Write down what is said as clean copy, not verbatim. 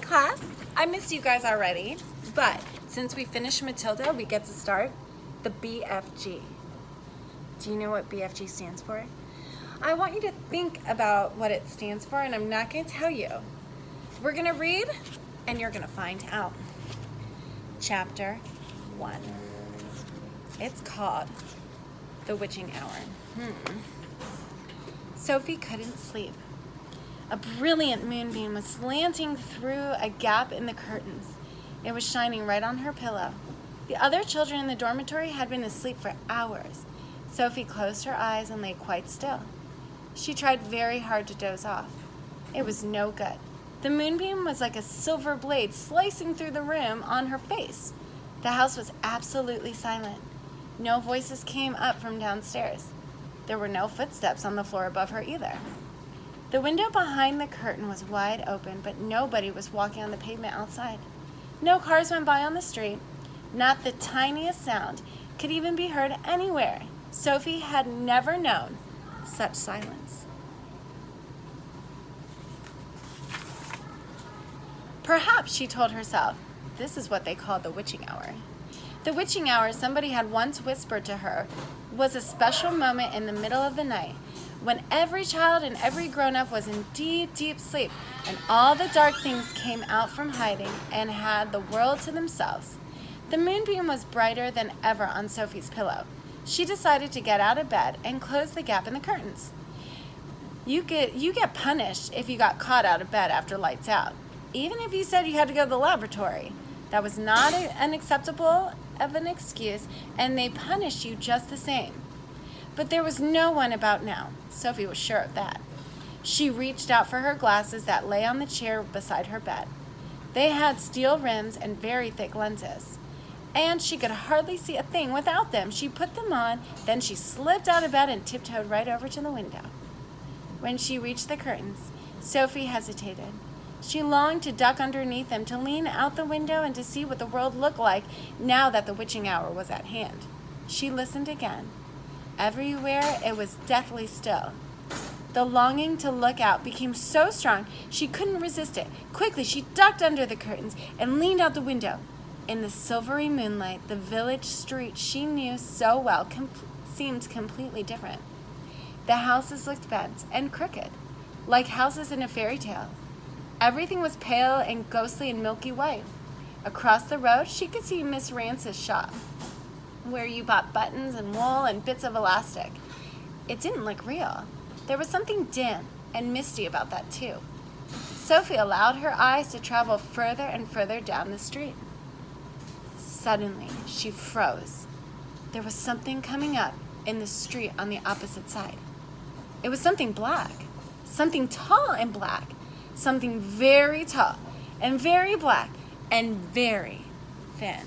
class. I missed you guys already, but since we finished Matilda, we get to start the BFG. Do you know what BFG stands for? I want you to think about what it stands for, and I'm not going to tell you. We're going to read, and you're going to find out. Chapter 1. It's called The Witching Hour. Sophie couldn't sleep. A brilliant moonbeam was slanting through a gap in the curtains. It was shining right on her pillow. The other children in the dormitory had been asleep for hours. Sophie closed her eyes and lay quite still. She tried very hard to doze off. It was no good. The moonbeam was like a silver blade slicing through the room on her face. The house was absolutely silent. No voices came up from downstairs. There were no footsteps on the floor above her either. The window behind the curtain was wide open, but nobody was walking on the pavement outside. No cars went by on the street. Not the tiniest sound could even be heard anywhere. Sophie had never known such silence. Perhaps, she told herself, this is what they called the witching hour. The witching hour, somebody had once whispered to her, was a special moment in the middle of the night when every child and every grown-up was in deep, deep sleep, and all the dark things came out from hiding and had the world to themselves. The moonbeam was brighter than ever on Sophie's pillow. She decided to get out of bed and close the gap in the curtains. You get punished if you got caught out of bed after lights out, even if you said you had to go to the laboratory. That was not unacceptable of an excuse, and they punished you just the same. But there was no one about now. Sophie was sure of that. She reached out for her glasses that lay on the chair beside her bed. They had steel rims and very thick lenses, and she could hardly see a thing without them. She put them on, then she slipped out of bed and tiptoed right over to the window. When she reached the curtains, Sophie hesitated. She longed to duck underneath them, to lean out the window and to see what the world looked like now that the witching hour was at hand. She listened again. Everywhere it was deathly still. The longing to look out became so strong she couldn't resist it. Quickly she ducked under the curtains and leaned out the window. In the silvery moonlight, the village street she knew so well seemed completely different. The houses looked bent and crooked, like houses in a fairy tale. Everything was pale and ghostly and milky white. Across the road, she could see Miss Rance's shop, where you bought buttons and wool and bits of elastic. It didn't look real. There was something dim and misty about that too. Sophie allowed her eyes to travel further and further down the street. Suddenly, she froze. There was something coming up in the street on the opposite side. It was something black, something tall and black, something very tall and very black and very thin.